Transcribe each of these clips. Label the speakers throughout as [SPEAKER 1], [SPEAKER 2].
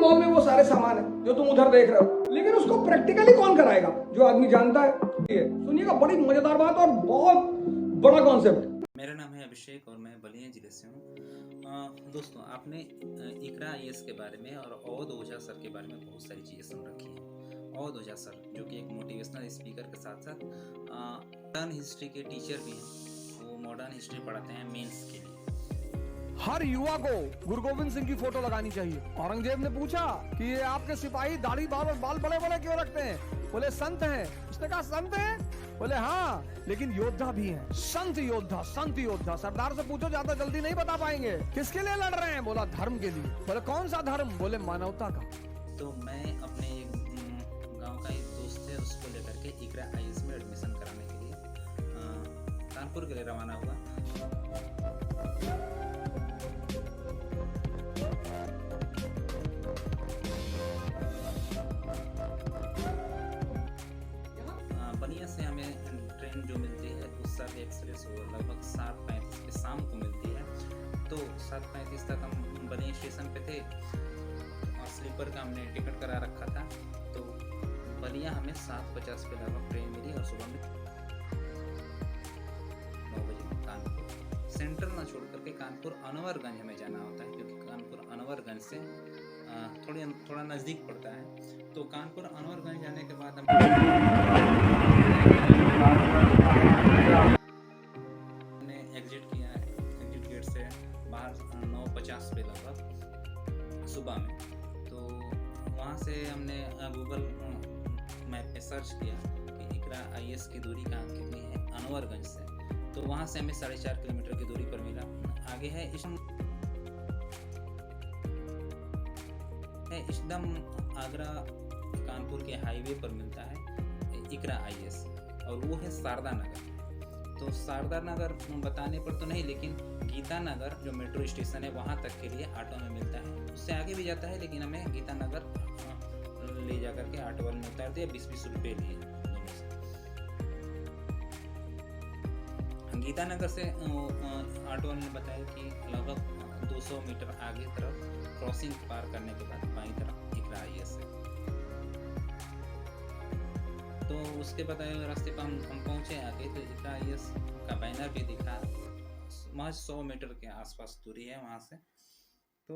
[SPEAKER 1] Mall में वो सारे सामान है जो तुम उधर देख रहे हो, लेकिन उसको प्रैक्टिकली कौन कराएगा? जो आदमी जानता है। सुनिएगा, बड़ी मजेदार बात और बहुत बड़ा कॉन्सेप्ट।
[SPEAKER 2] मेरा नाम है अभिषेक और मैं बलिया जिले से हूँ। दोस्तों, आपने इकरा आईएएस के बारे में और अवध ओझा सर के बारे में बहुत सारी चीज़ें सुन रखी हैं। अवध ओझा सर जो कि एक मोटिवेशनल स्पीकर के साथ साथ मॉडर्न हिस्ट्री के टीचर भी हैं। वो मॉडर्न हिस्ट्री पढ़ाते हैं मेंस के लिए।
[SPEAKER 3] हर युवा को गुरु गोविंद सिंह की फोटो लगानी चाहिए। औरंगजेब ने पूछा कि ये आपके सिपाही दाढ़ी बाल और बाल बड़े बड़े क्यों रखते हैं? बोले संत हैं। उसने कहा संत हैं? बोले हाँ, लेकिन योद्धा भी हैं। संत योद्धा, संत योद्धा। सरदार से पूछो, ज्यादा जल्दी नहीं बता पाएंगे। किसके लिए लड़ रहे हैं? बोला धर्म के लिए। बोले कौन सा धर्म? बोले मानवता का।
[SPEAKER 2] तो मैं अपने गांव का एक दोस्त है, उसको लेकर के इकरा आईएएस में एडमिशन कराने के लिए कानपुर के लिए रवाना हुआ। बलिया से हमें ट्रेन जो मिलती है उत्सर्ग एक्सप्रेस वो लगभग 7:35 के शाम को मिलती है। तो 7:35 तक हम बलिया स्टेशन पे थे और स्लीपर का हमने टिकट करा रखा था। तो बलिया हमें 7:50 पे लगभग ट्रेन मिली और सुबह में 9 बजे कानपुर सेंट्रल ना छोड़ करके कानपुर अनवरगंज हमें जाना होता है, क्योंकि कानपुर अनवरगंज से थोड़ा नज़दीक पड़ता है। तो कानपुर अनवरगंज जाने के बाद हमने एग्जिट किया, एग्जिट गेट से बाहर 9:50 पे लगभग सुबह में। तो वहाँ से हमने गूगल मैप पे सर्च किया कि इकरा आईएएस की दूरी कहाँ कितनी है अनवरगंज से। तो वहाँ से हमें 4.5 किलोमीटर की दूरी पर मिला। आगे है इस्दम आगरा कानपुर के हाईवे पर मिलता है इकरा आईएएस, और वो है शारदा नगर। तो शारदा नगर बताने पर तो नहीं, लेकिन गीता नगर जो मेट्रो स्टेशन है वहाँ तक के लिए ऑटो में मिलता है। उससे आगे भी जाता है, लेकिन हमें गीता नगर ले जाकर के ऑटो वाले ने उतार दिया। 20-20 रुपये लिए दोनों से। गीता नगर से ऑटो वाले ने बताया कि लगभग 200 मीटर आगे तरफ क्रॉसिंग पार करने के बाद बाईं तरफ इकरा आईएएस है। तो उसके बताए हुए रास्ते पर हम पहुंचे आगे, तो इकरा आईएएस का बैनर भी दिखा। महज 100 मीटर के आसपास दूरी है वहाँ से। तो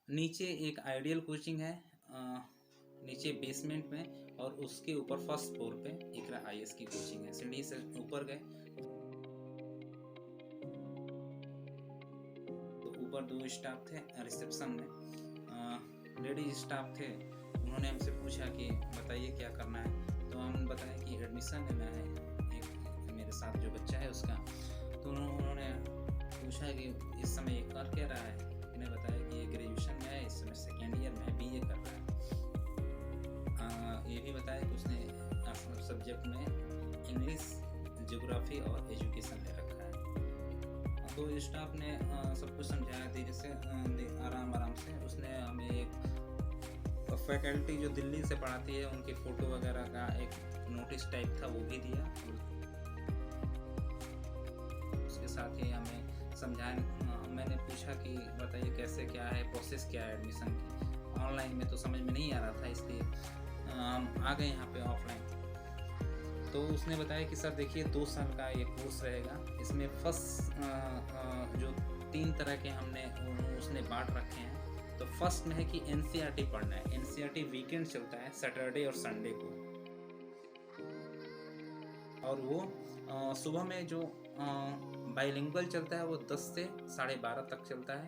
[SPEAKER 2] नीचे एक आइडियल कोचिंग है, नीचे बेसमेंट में, और उसके ऊपर फर्स्ट फ्लोर पे इकरा आईएएस की कोचिंग है। सीढ़ी से ऊपर गए तो ऊपर 2 स्टाफ थे रिसेप्शन में, लेडीज स्टाफ थे। उन्होंने हमसे पूछा कि बताइए क्या करना है। तो हम बताया कि एडमिशन लेना है एक मेरे साथ जो बच्चा है उसका। तो उन्होंने पूछा कि इस समय ये कर क्या रहा है। मैंने बताया कि ये ग्रेजुएशन में है, इस समय सेकेंड ईयर में बीए कर रहा है। ये भी बताया कि उसने सब्जेक्ट में इंग्लिश, ज्योग्राफी और एजुकेशन ले रखा है। तो स्टाफ ने सब कुछ समझाया धीरे से, आराम से। उसने हमें एक फैकल्टी जो दिल्ली से पढ़ाती है उनकी फ़ोटो वगैरह का एक नोटिस टाइप था, वो भी दिया। उसके साथ ही हमें समझाया। मैंने पूछा कि बताइए कैसे क्या है, प्रोसेस क्या है एडमिशन की। ऑनलाइन में तो समझ में नहीं आ रहा था, इसलिए हम आ गए यहाँ पे ऑफलाइन। तो उसने बताया कि सर देखिए 2 साल का ये कोर्स रहेगा। इसमें फर्स्ट जो 3 तरह के हमने उसने बांट रखे हैं। तो फर्स्ट में है कि एनसीईआरटी पढ़ना है। एनसीईआरटी वीकेंड चलता है, सैटरडे और संडे को, और वो सुबह में जो बाइलिंगुअल चलता है वो 10 से 12:30 तक चलता है।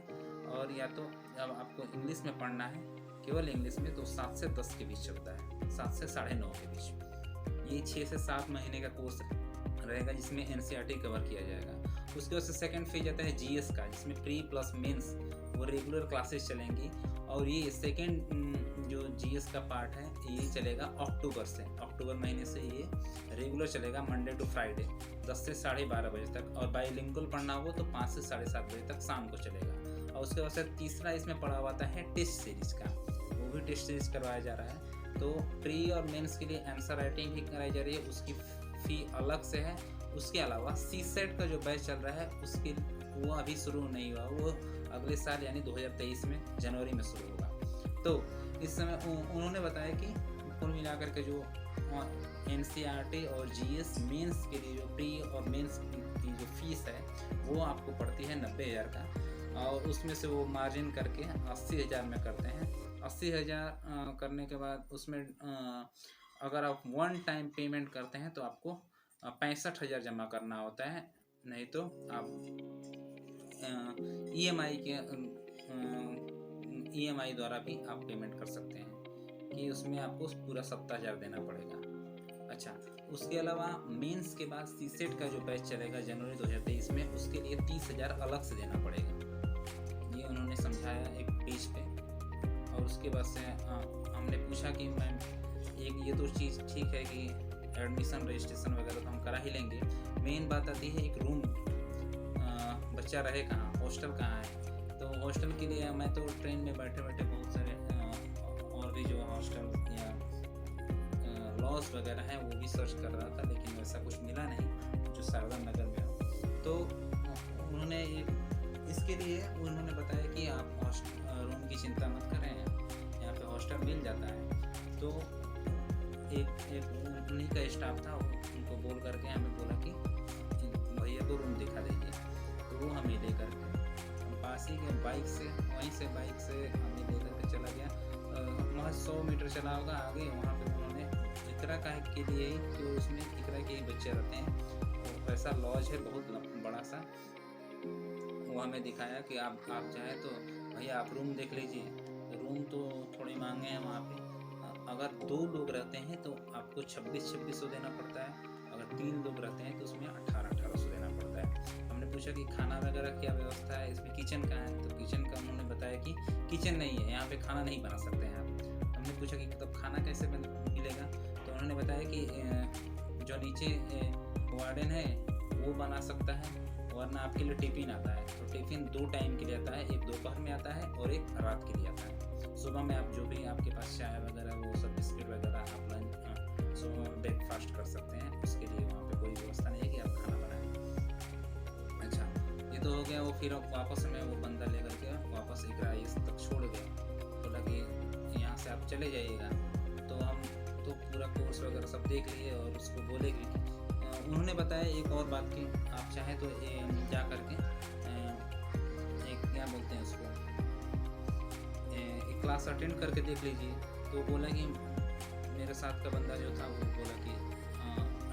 [SPEAKER 2] और या तो जब आपको इंग्लिश में पढ़ना है, केवल इंग्लिश में, तो 7 से 10 के बीच चलता है, 7 से 9:30 के बीच। ये 6 से 7 महीने का कोर्स रहेगा जिसमें एनसीईआरटी कवर किया जाएगा। उसके बाद से सेकेंड फेज आता है जीएस का, जिसमें प्री प्लस मेंस वो रेगुलर क्लासेस चलेंगी। और ये सेकेंड जो जीएस का पार्ट है ये चलेगा अक्टूबर से, अक्टूबर महीने से ये रेगुलर चलेगा, मंडे टू फ्राइडे 10 से 12:30 बजे तक। और बाइलिंगुअल पढ़ना हो तो 5 से 7:30 बजे तक शाम को चलेगा। और उसके बाद से तीसरा इसमें पढ़ा हुआ है टेस्ट सीरीज का, वो भी टेस्ट सीरीज करवाया जा रहा है। तो प्री और मेंस के लिए आंसर राइटिंग भी कराई जा रही है, उसकी फ़ी अलग से है। उसके अलावा सी सेट का जो बैच चल रहा है उसके वो अभी शुरू नहीं हुआ, वो अगले साल यानी 2023 में जनवरी में शुरू होगा। तो इस समय उन्होंने बताया कि कुल मिलाकर के जो NCERT और GS मेंस के लिए जो प्री और मेंस की जो फीस है वो आपको पड़ती है 90,000 का, और उसमें से वो मार्जिन करके 80,000 में करते हैं। 80,000 करने के बाद उसमें अगर आप वन टाइम पेमेंट करते हैं तो आपको 65,000 जमा करना होता है, नहीं तो आप EMI द्वारा भी आप पेमेंट कर सकते हैं कि उसमें आपको पूरा 70,000 देना पड़ेगा। अच्छा, उसके अलावा मेंस के बाद CSET का जो बैच चलेगा जनवरी 2023 में, उसके लिए 30,000 अलग से देना पड़ेगा। ये उन्होंने समझाया एक पेज पे। और उसके बाद से हमने पूछा कि मैम एक ये तो चीज़ ठीक है कि एडमिशन रजिस्ट्रेशन वगैरह तो हम करा ही लेंगे, मेन बात आती है एक रूम, बच्चा रहे कहाँ, हॉस्टल कहाँ है। तो हॉस्टल के लिए मैं तो ट्रेन में बैठे बैठे बहुत सारे और भी जो हॉस्टल या लॉज वगैरह हैं वो भी सर्च कर रहा था, लेकिन वैसा कुछ मिला नहीं जो शारदा नगर में हो। तो उन्होंने इसके लिए उन्होंने बताया कि आप रूम की चिंता मत करें, यहाँ पे हॉस्टल मिल जाता है। तो एक उन्हीं का स्टाफ था, उनको बोल करके हमें बोला कि भैया को रूम दिखा दीजिए। तो वो हमें ले करके पास ही के बाइक से हमें ले करके चला गया। वहाँ 100 मीटर चला होगा आगे, वहाँ पे उन्होंने इकरा का के लिए ही, कि उसमें इकरा के ही बच्चे रहते हैं। तो वैसा लॉज है बहुत बड़ा सा, वो हमें दिखाया कि आप चाहें तो भैया आप रूम देख लीजिए। रूम तो थोड़े महंगे हैं वहाँ पे। अगर 2 लोग रहते हैं तो आपको 2600 देना पड़ता है, अगर 3 लोग रहते हैं तो उसमें 1800 देना पड़ता है। हमने पूछा कि खाना वगैरह क्या व्यवस्था है, इसमें किचन कहाँ है, तो किचन का उन्होंने बताया कि किचन नहीं है, यहाँ पे खाना नहीं बना सकते हैं आप। हमने पूछा कि तब खाना कैसे मिलेगा, तो उन्होंने बताया कि जो नीचे वार्डन है वो बना सकता है, वरना आपके लिए टिफ़िन आता है। तो टिफ़िन 2 टाइम के लिए आता है, एक दोपहर में आता है और एक रात के लिए आता है। सुबह में आप जो भी आपके पास चाय वगैरह वो सब बिस्किट वगैरह आप लंच सुबह ब्रेकफास्ट कर सकते हैं, उसके लिए वहाँ पे कोई व्यवस्था नहीं है कि आप खाना बनाएं। अच्छा, ये तो हो गया। वो फिर वापस में वो बंदा लेकर के वापस इकरा तक छोड़ गया, बोला कि यहाँ से आप चले जाइएगा। तो हम तो पूरा कोर्स वगैरह सब देख लिए और उसको बोले कि उन्होंने बताया एक और बात कि आप चाहें तो जा करके एक क्या बोलते हैं उसको, एक क्लास अटेंड करके देख लीजिए। तो बोला कि मेरे साथ का बंदा जो था वो बोला कि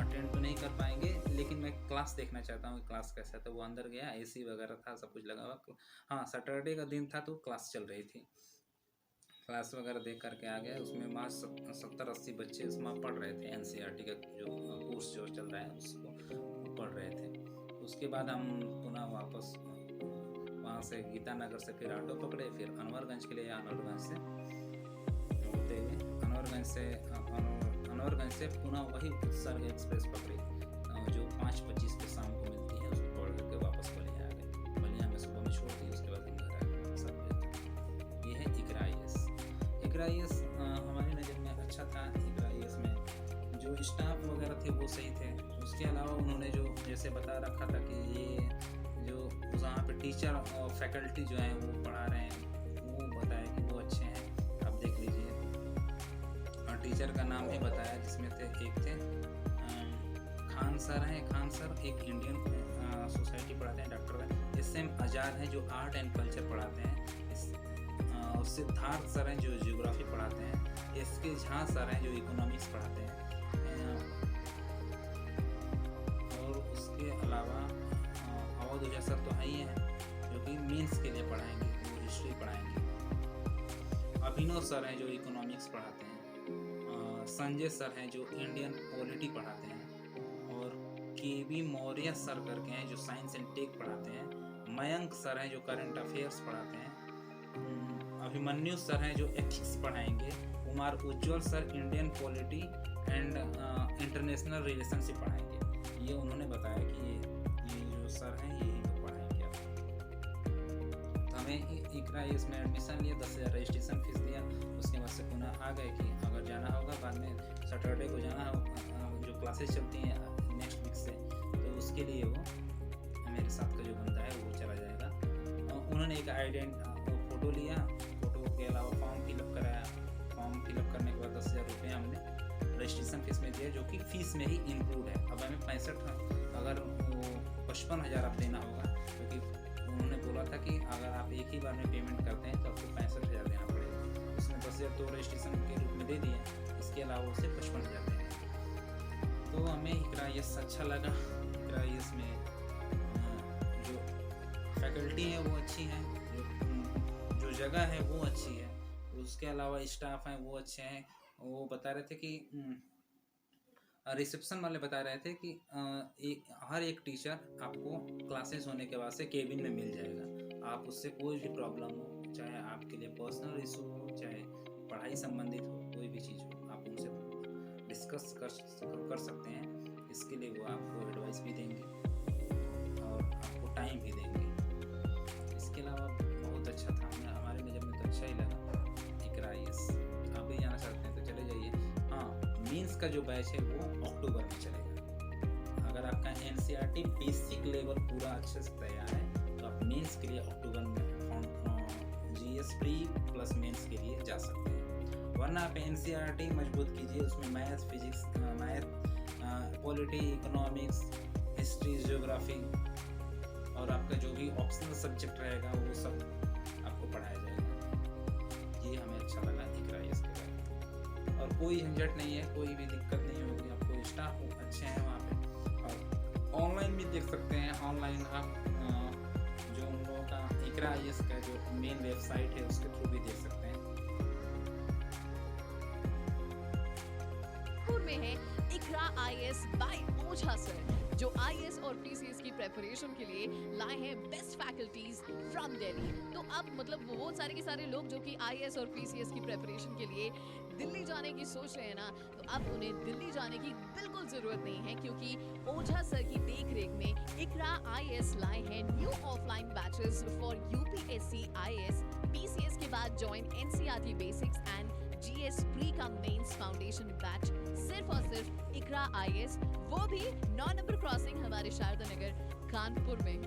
[SPEAKER 2] अटेंड तो नहीं कर पाएंगे, लेकिन मैं क्लास देखना चाहता हूँ क्लास कैसा था। वो अंदर गया, AC वगैरह था, सब कुछ लगा हुआ। हाँ, सैटरडे का दिन था तो क्लास चल रही थी। क्लास वगैरह देख करके आ गया। उसमें 70-80 बच्चे उसमें पढ़ रहे थे, NCERT का जो कोर्स जो चल रहा है उसको पढ़ रहे थे। उसके बाद हम पुनः वापस वहाँ से गीता नगर से फिर ऑटो पकड़े, फिर अनवरगंज के लिए, अनवरगंज से होते हुए अनवरगंज से पुनः वही उत्सर्ग एक्सप्रेस पकड़ी जो 5:25 पे शाम को मिलती है, उसको पढ़ करके वापस बलिया आ गए। बलिया में सुबह में छोड़ दी, उसके बाद हम घर आ गए 7 बजे तक। ये है इकरा IAS। हमारी नज़र में अच्छा था। इकरा IAS में जो स्टाफ वगैरह थे वो सही थे। उसके अलावा उन्होंने जो जैसे बता रखा था कि ये जो वहाँ पे टीचर और फैकल्टी जो हैं वो पढ़ा रहे हैं, वो बताया कि वो अच्छे हैं, आप देख लीजिए। और टीचर का नाम भी बताया, जिसमें थे एक थे खान सर हैं। खान सर एक इंडियन सोसाइटी पढ़ाते हैं। डॉक्टर SM आज़ाद हैं जो आर्ट एंड कल्चर पढ़ाते हैं। और सिद्धार्थ सर हैं जो ज्योग्राफी पढ़ाते हैं। SK झा सर हैं जो इकोनॉमिक्स पढ़ाते हैं। और उसके अलावा अवध ओझा सर तो है ही हैं जो कि मेंस के लिए पढ़ाएंगे, वो हिस्ट्री पढ़ाएंगे। अभिनव सर हैं जो इकोनॉमिक्स पढ़ाते हैं। संजय सर हैं जो इंडियन पॉलिटी पढ़ाते हैं। और KB मौर्य सर करके हैं जो साइंस एंड टेक पढ़ाते हैं। मयंक सर हैं जो करंट अफेयर्स पढ़ाते हैं। अभिमन्यु सर हैं जो एथिक्स पढ़ाएंगे। Kumar Ujjwal sir Indian polity and international relationship पढ़ाएंगे। ये उन्होंने बताया कि ये जो सर हैं यही तो पढ़ाएंगे आप। तो हमें इकरा इसमें एडमिशन लिया, 10,000 रजिस्ट्रेशन फीस दिया। उसके बाद से पुनः आ गए कि अगर जाना होगा बाद में सैटरडे को जाना हो, जो क्लासेस चलती हैं नेक्स्ट वीक से, तो उसके लिए वो मेरे साथ का जो बंदा है वो चला जाएगा। उन्होंने एक फोटो लिया, फोटो के अलावा फॉर्म फिलअप कराया। फॉर्म फिलअप करने के बाद 10,000 रुपये हमने रजिस्ट्रेशन फीस में दिया, जो कि फीस में ही इंक्लूड है। अब हमें 55,000 आप देना होगा, क्योंकि उन्होंने बोला था कि अगर आप एक ही बार में पेमेंट करते हैं तो आपको 65,000 देना पड़ेगा। उसने 10,000 तो रजिस्ट्रेशन के रूप में दे दिए, इसके अलावा उसे 55,000 देंगे। तो हमें इकरा यस अच्छा लगा। इकरा यस में जो फैकल्टी है वो अच्छी है, जो जगह है वो अच्छी है, उसके अलावा स्टाफ हैं वो अच्छे हैं। वो बता रहे थे कि रिसेप्शन वाले बता रहे थे कि हर एक टीचर आपको क्लासेस होने के बाद से केबिन में मिल जाएगा। आप उससे कोई भी प्रॉब्लम हो, चाहे आपके लिए पर्सनल इशू हो, चाहे पढ़ाई संबंधित हो, कोई भी चीज़ हो, आप उनसे डिस्कस कर सकते हैं। इसके लिए वो आपको एडवाइस भी देंगे और आपको टाइम भी देंगे। इसके अलावा बहुत अच्छा था, हमारे नज़र में तो अच्छा ही लगा। इकरा यस आप भी जाना चाहते हैं तो चले जाइए। हाँ, मीन्स का जो बैच है वो अक्टूबर में चलेगा। अगर आपका NCERT बेसिक लेवल पूरा अच्छे से तैयार है तो आप मेंस के लिए अक्टूबर में GS प्री प्लस मेंस के लिए जा सकते हैं। वरना आप NCERT मजबूत कीजिए, उसमें math, physics, polity, economics, history, geography और आपका जो भी ऑप्शनल सब्जेक्ट रहेगा वो सब आपको पढ़ाया जाएगा। ये हमें अच्छा लगा इकरा यस के बारे में। और कोई झंझट नहीं है, कोई भी दिक्कत नहीं होगी आपको। स्टाफ अच्छे हैं वहाँ पे, और ऑनलाइन भी देख सकते हैं। ऑनलाइन आप जो उन लोगों का इकरा यस का जो मेन वेबसाइट है उसके थ्रू भी देख सकते हैं।
[SPEAKER 4] में है इकरा IAS बाय ओझा सर, जो IAS और PCS की प्रेपरेशन के लिए लाए हैं बेस्ट फैकल्टीज फ्रॉम दिल्ली। तो अब मतलब वो सारे के सारे लोग जो कि IAS और PCS की प्रेपरेशन के लिए दिल्ली जाने की सोच रहे हैं ना, तो अब उन्हें दिल्ली जाने की बिल्कुल जरूरत नहीं है, क्योंकि ओझा सर की देखरेख में इकरा IAS लाए हैं new offline batches for UPSC IAS PCS के बाद join NCERT basics and GS pre का मेंस फाउंडेशन बैच सिर्फ और सिर्फ इकरा IAS, वो भी 9 नंबर क्रॉसिंग हमारे शारदा नगर कानपुर में।